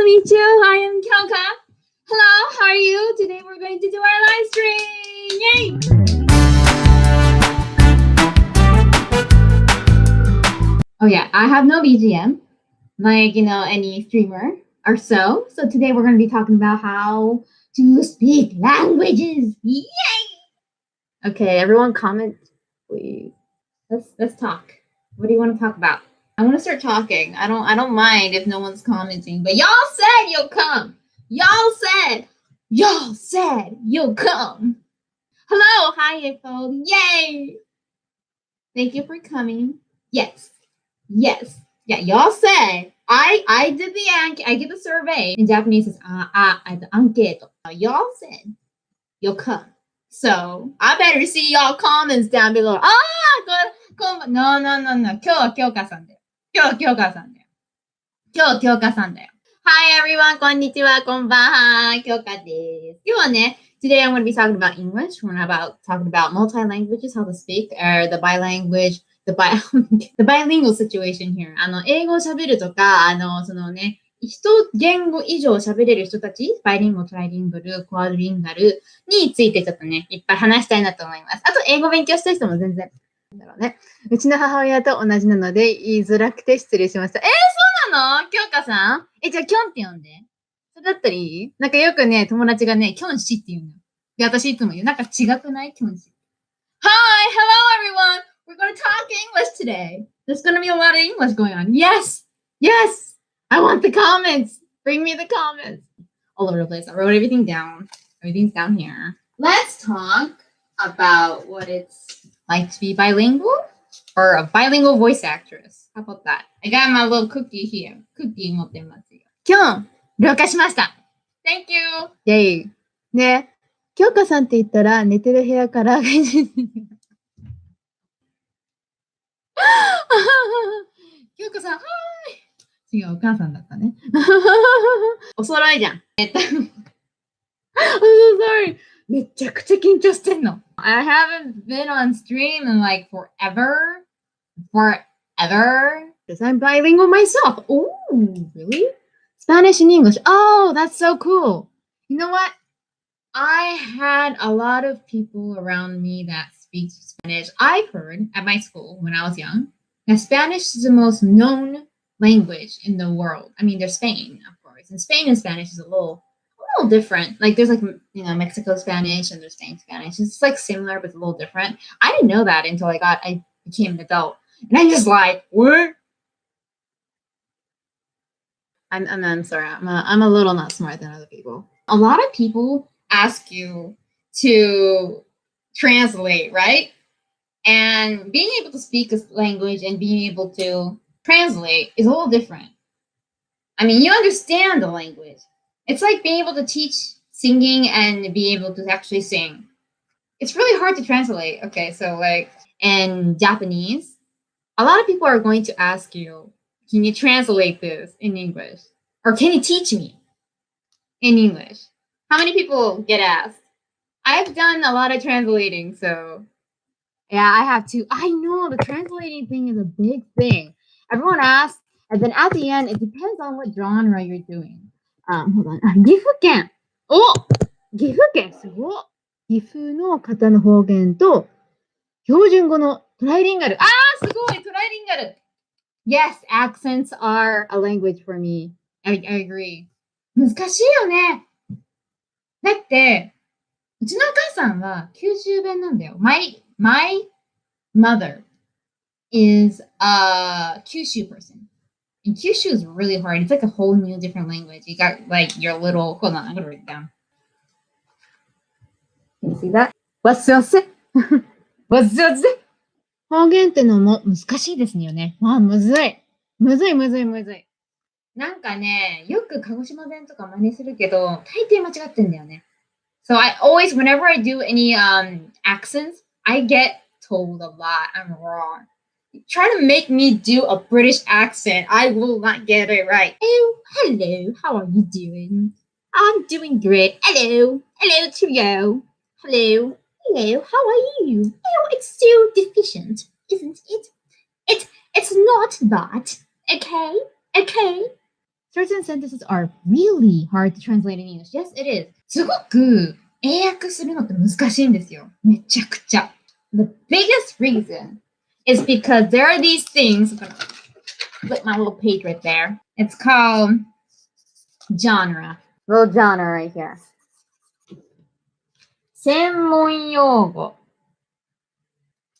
meet you. I am Kyoka. Hello, how are you? Today we're going to do our live stream. Yay! Oh yeah, I have no BGM, like any streamer or so. So today we're going to be talking about how to speak languages. Yay! Okay, everyone comment, please. Let's talk. What do you want to talk about? I want to start talking. I don't mind if no one's commenting, but y'all said you'll come. Y'all said you'll come. Hello, hi folks. Yay! Thank you for coming. Yes. Yeah, y'all said I did the survey. In Japanese it's anketo. Y'all said you'll come. So I better see y'all comments down below. Good. No. 今日は京香さんだよ。Hi everyone, こんにちは、こんばんは、京香です。今日はね、today I'm going to be talking about English. We're talking about multi-languages, how to speak, or the bilingual situation here. 英語を喋るとか、一言語以上喋れる人たち、バイリンゴ、トライリンガル、クアドリンガルについてちょっとね、いっぱい話したいなと思います。あと、英語勉強したい人も全然。うちの母親と同じなので言いづらくて失礼しました。そうなの？京香さん？じゃあキョンって呼んで。それだったらいい？なんかよくね、友達がね、キョンシって言うの。で、私いつも言う。なんか違くない？キョンシ。Hi! Hello everyone! We're gonna talk English today. There's gonna be a lot of English going on. Yes! I want the comments! Bring me the comments! All over the place. I wrote everything down. Everything's down here. Let's talk about what it's like to be bilingual or a bilingual voice actress. How about that? I got my little cookie here. Cookie 持ってますよ。キョン、了解しました。Thank you! イェイ。ね、京香さんって言ったら寝てる部屋から、京香さん、はーい。違う、お母さんだったね。お揃いじゃん。I'm so sorry. めちゃくちゃ緊張してんの。I haven't been on stream in like forever. Because I'm bilingual myself. Oh, really? Spanish and English. Oh, that's so cool. You know what? I had a lot of people around me that speak Spanish. I've heard at my school when I was young that Spanish is the most known language in the world. I mean, there's Spain, of course. And Spain and Spanish is a little different. Like there's Mexico Spanish and there's Spain Spanish. It's like similar but a little different. I didn't know that until I became an adult. And I'm just like, what? I'm sorry. I'm a little not smart than other people. A lot of people ask you to translate, right? And being able to speak a language and being able to translate is a little different. I mean, you understand the language. It's like being able to teach singing and be able to actually sing. It's really hard to translate. Okay, so like in Japanese, a lot of people are going to ask you, can you translate this in English? Or can you teach me in English? How many people get asked? I've done a lot of translating, so yeah, I have to. I know the translating thing is a big thing. Everyone asks, and then at the end, it depends on what genre you're doing. Hold on. 岐阜県。岐阜県すごい。岐阜の方の方言と標準語のトライリンガル。すごいトライリンガル。Yes, accents are a language for me. I agree. 難しいよね。だって、うちのお母さんは九州弁なんだよ。My mother is a Kyushu person. And Kyushu is really hard. It's like a whole new different language. You got like your little, hold on, I'm going to write it down. Can you see that? What's up? 方言ってのも難しいですよね。むずい。なんかね、よく鹿児島弁とか真似するけど、大抵間違ってんだよね。So I always, whenever I do any accents, I get told a lot I'm wrong. Try to make me do a British accent. I will not get it right. Oh, hello. How are you doing? I'm doing great. Hello to you. Hello. How are you? Oh, it's still deficient, isn't it? It's not that. Okay. certain sentences are really hard to translate in English. Yes, it is. すごく英訳するのって難しいんですよ。めちゃくちゃ。The biggest reason is because there are these things. I'm gonna put my little page right there. It's called genre. Little genre right here. 専門用語。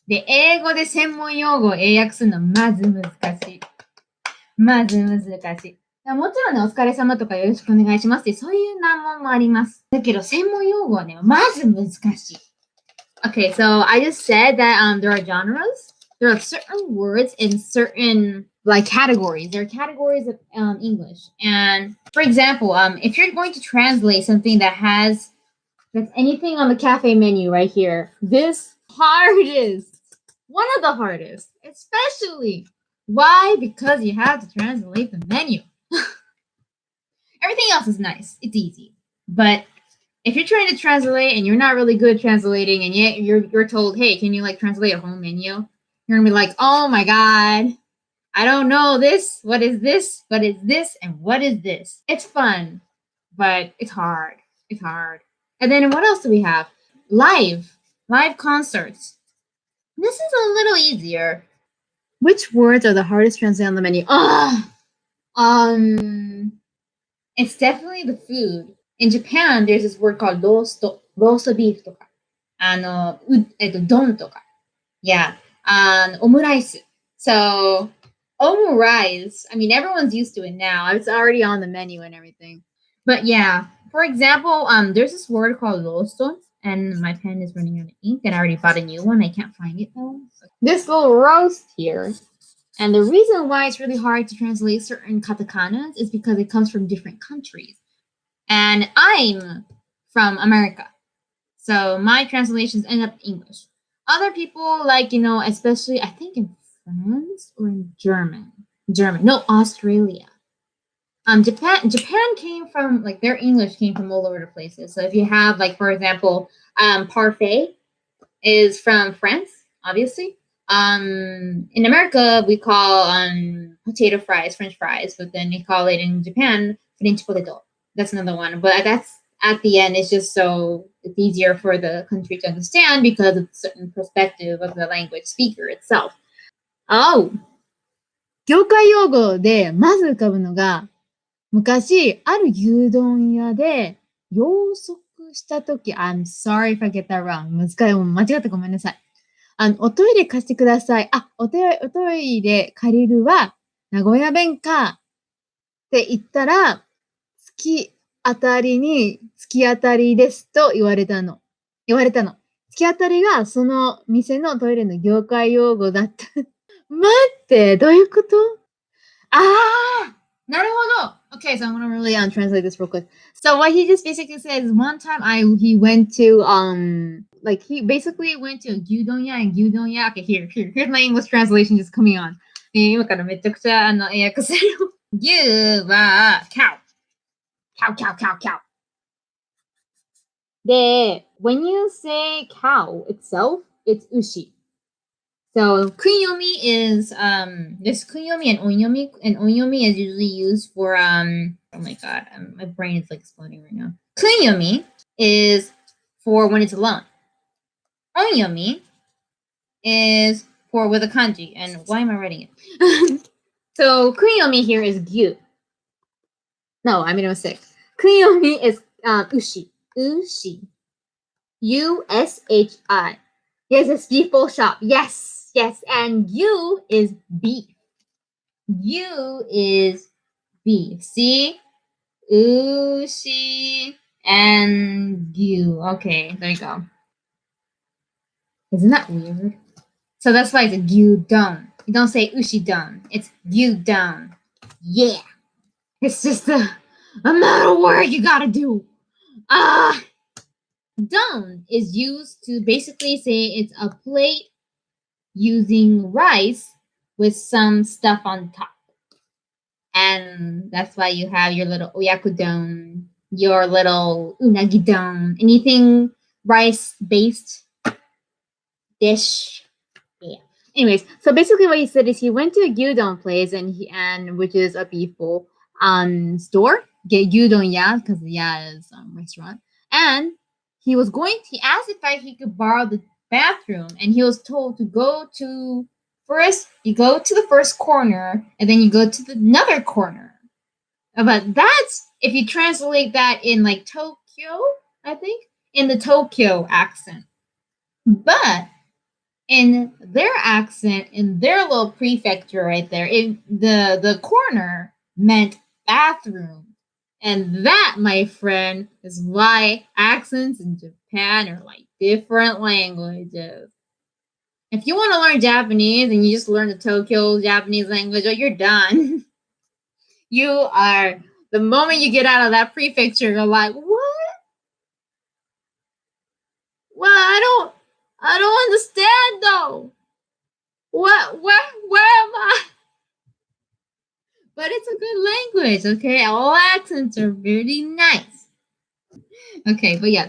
で、英語で専門用語を英訳するのはまず難しい。まず難しい。もちろんね、お疲れ様とかよろしくお願いしますって、そういう難問もあります。だけど、専門用語はね、まず難しい。Okay, so I just said that there are genres. There are certain words in certain like categories. There are categories of English. And for example, if you're going to translate something that's anything on the cafe menu right here, this hardest, one of the hardest, especially. Why? Because you have to translate the menu. Everything else is nice. It's easy. But if you're trying to translate and you're not really good at translating and yet you're told, hey, can you like translate a whole menu? You're gonna be like, oh my God, I don't know this. What is this? What is this? And what is this? It's fun, but it's hard. It's hard. And then what else do we have? Live concerts. This is a little easier. Which words are the hardest to translate on the menu? It's definitely the food. In Japan, there's this word called roast beef とか、丼とか。Yeah. Omurice. So, omurice, I mean, everyone's used to it now. It's already on the menu and everything. But yeah, for example, there's this word called rosto, and my pen is running out of ink, and I already bought a new one. I can't find it though. This little roast here. And the reason why it's really hard to translate certain katakanas is because it comes from different countries. And I'm from America. So my translations end up in English. Other people, like, especially, I think in France or in German. No, Australia. Japan came from, like, their English came from all over the places. So if you have, like, for example, parfait is from France, obviously. In America, we call potato fries French fries, but then they call it in Japan French potato. That's another one. But that's at the end, it's just so it's easier for the country to understand because of a certain perspective of the language speaker itself. Oh! 業界用語でまず浮かぶのが、昔、ある牛丼屋で養殖したとき、I'm sorry if I get that wrong. 間違ってごめんなさい。おトイレ貸してください。おトイレ借りるは、名古屋弁か。って言ったら、月当たりですと言われたの。月当たりがその店のトイレの業界用語だった。待って、どういうこと？なるほど。Okay, so I'm gonna really translate this real quick. So what he just basically says, one time he went to like he basically went to a gyudon-ya and gyudon-ya. Okay, here's my English translation just coming on. 今からめちゃくちゃ英訳する。牛は cow. Cow. で、when you say cow itself, it's ushi. So kunyomi is there's kunyomi and onyomi, and onyomi is usually used for oh my god, my brain is like exploding right now. Kunyomi is for when it's alone. Onyomi is for with a kanji, and why am I writing it? So kunyomi here is gyu. No, I made a mistake. Kunyomi is ushi. U-S-H-I. Yes, it's beef bowl shop. Yes. And you is beef. You is beef. See? Ushi and you. Okay, there you go. Isn't that weird? So that's why it's a gyudon. You don't say ushi-don. It's gyudon. Yeah. It's just a amount of work you gotta do. Don is used to basically say it's a plate using rice with some stuff on top. And that's why you have your little oyakudon, your little unagi-don, anything rice-based dish. Yeah. Anyways, so basically what he said is he went to a gyudon place and which is a beef bowl. store, get gyudon ya, because ya is restaurant. And he asked if he could borrow the bathroom, and he was told to go to the first corner, and then you go to another corner. But that's, if you translate that in like Tokyo, I think, in the Tokyo accent. But in their accent, in their little prefecture right there, the corner meant bathroom. And that, my friend, is why accents in Japan are like different languages. If you want to learn Japanese and you just learn the Tokyo Japanese language, well, you're done. The moment you get out of that prefecture, you're like, what? Well, I don't understand though. What? Where am I? But it's a good language, okay? All accents are really nice. Okay, but yeah,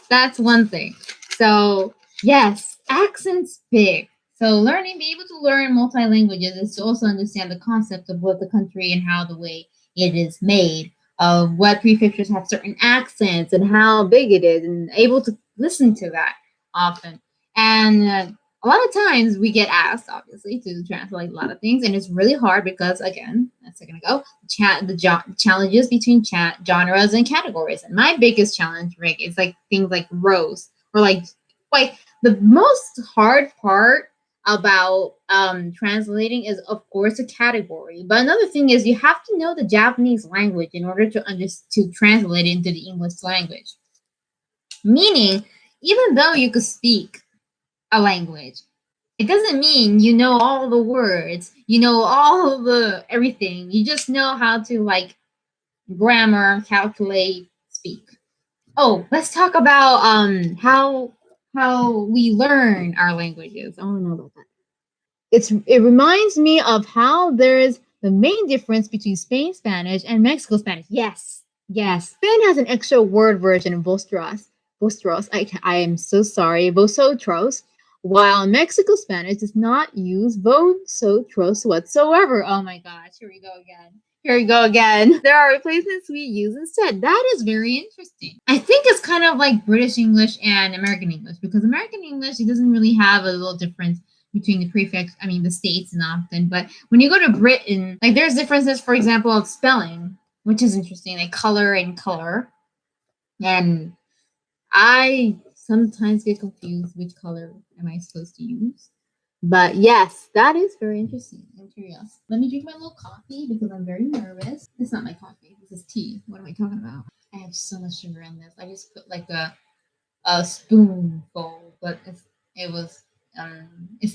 that's one thing. So yes, accents big. So be able to learn multi-languages is to also understand the concept of what the country and how the way it is made, of what prefectures have certain accents and how big it is, and able to listen to that often. And a lot of times we get asked, obviously, to translate a lot of things, and it's really hard because, again, a second ago, the challenges between genres and categories. And my biggest challenge, Rick, is like things like rows, or like the most hard part about translating is, of course, a category. But another thing is you have to know the Japanese language in order to translate it into the English language. Meaning, even though you could speak a language, it doesn't mean you know all the words, you know all the everything. You just know how to like grammar, calculate, speak. Oh, let's talk about how we learn our languages. I want to know about that. It reminds me of how there's the main difference between Spain Spanish and Mexico Spanish. Yes. Spain has an extra word version of vosotros. I am so sorry, vosotros. While Mexico Spanish does not use vosotros whatsoever. Oh my gosh, here we go again. There are replacements we use instead. That is very interesting. I think it's kind of like British English and American English, because American English, it doesn't really have a little difference between the states and often. But when you go to Britain, like there's differences, for example, of spelling, which is interesting, like color and color. And I sometimes get confused which color am I supposed to use. But yes, that is very interesting and curious. Let me drink my little coffee because I'm very nervous. It's not my coffee. This is tea. What am I talking about? I have so much sugar in this. I just put like a spoonful, but it's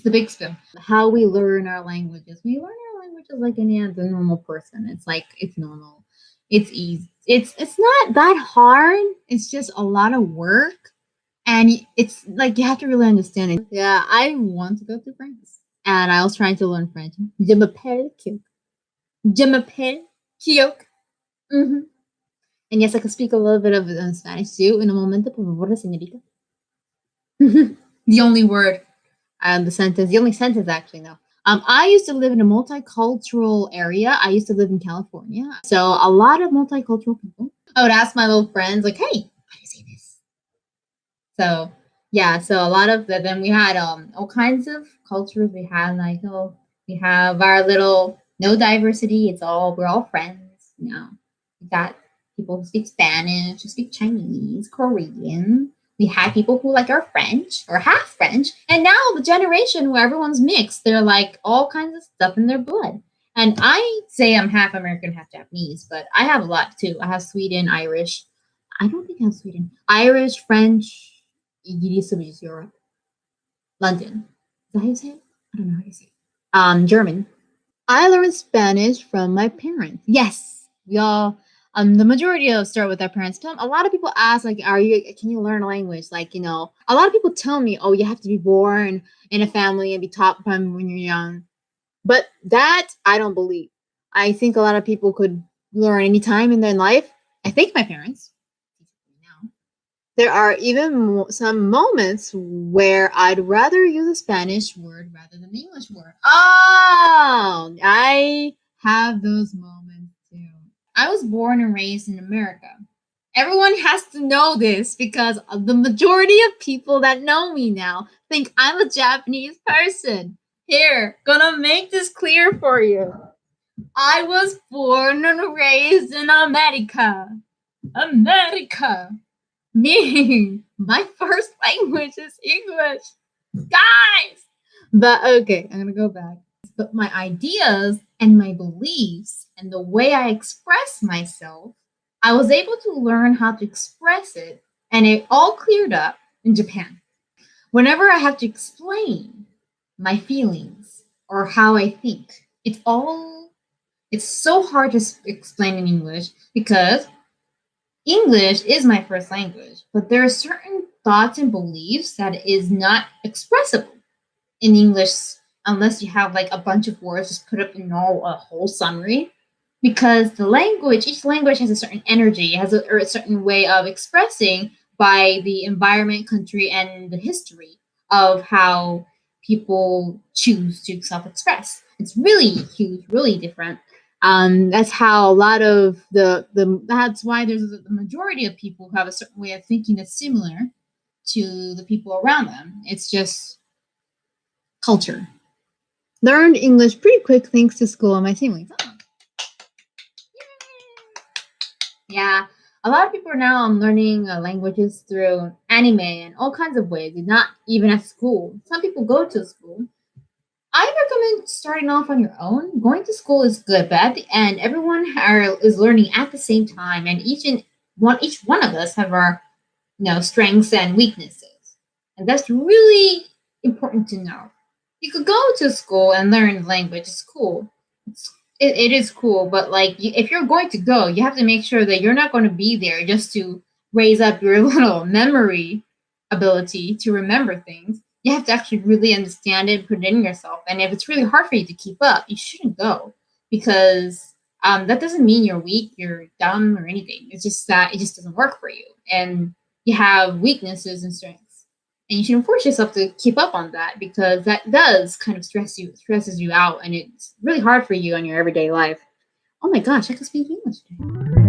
the big spoon. How we learn our languages. We learn our languages like any other normal person. It's like, it's normal. It's easy. It's not that hard. It's just a lot of work. And it's like, you have to really understand it. Yeah, I want to go to France. And I was trying to learn French. Je m'appelle Kyoka. Je m'appelle Kyoka. Mm-hmm. And yes, I can speak a little bit of Spanish too. En un momento, por favor, señorita. The only word. The only sentence actually, no. I used to live in a multicultural area. I used to live in California. So a lot of multicultural people. I would ask my little friends, like, hey, how do you say this? So yeah, so a lot of then we had all kinds of cultures. We had like, we have our little no diversity. We're all friends. You know, we got people who speak Spanish, who speak Chinese, Korean. We had people who like are French or half French. And now the generation where everyone's mixed, they're like all kinds of stuff in their blood. And I say I'm half American, half Japanese, but I have a lot too. I have Sweden, Irish. I don't think I have Sweden. Irish, French, Igiris, Europe. London. Is that how you say it? I don't know how you say it. German. I learned Spanish from my parents. Yes, we all. The majority of us start with our parents. A lot of people ask, like, can you learn a language? Like, you know, a lot of people tell me, oh, you have to be born in a family and be taught from when you're young. But that I don't believe. I think a lot of people could learn any time in their life. I think my parents. There are even some moments where I'd rather use a Spanish word rather than the English word. Oh, I have those moments too. I was born and raised in America. Everyone has to know this because the majority of people that know me now think I'm a Japanese person. Here, gonna make this clear for you. I was born and raised in America. America. Meaning, my first language is English. Guys! But okay, I'm gonna go back. But my ideas and my beliefs and the way I express myself, I was able to learn how to express it, and it all cleared up in Japan. Whenever I have to explain my feelings or how I think, it's so hard to explain in English because English is my first language, but there are certain thoughts and beliefs that is not expressible in English unless you have like a bunch of words just put up in a whole summary. Because each language has a certain energy, has a certain way of expressing by the environment, country, and the history of how people choose to self-express. It's really huge, really different. That's how a lot of that's why there's the majority of people who have a certain way of thinking that's similar to the people around them. It's just culture. Learned English pretty quick thanks to school and my siblings. Oh. Yeah, a lot of people are now learning languages through anime and all kinds of ways, not even at school. Some people go to school. I recommend starting off on your own. Going to school is good, but at the end, everyone is learning at the same time, and each one of us have our strengths and weaknesses, and that's really important to know. You could go to school and learn language. It's cool. It is cool, but like if you're going to go, you have to make sure that you're not going to be there just to raise up your little memory ability to remember things. You have to actually really understand it and put it in yourself. And if it's really hard for you to keep up, you shouldn't go because that doesn't mean you're weak, you're dumb, or anything. It's just that it just doesn't work for you, and you have weaknesses and strengths. And you shouldn't force yourself to keep up on that because that does kind of stresses you out, and it's really hard for you on your everyday life. Oh my gosh, I can speak English today.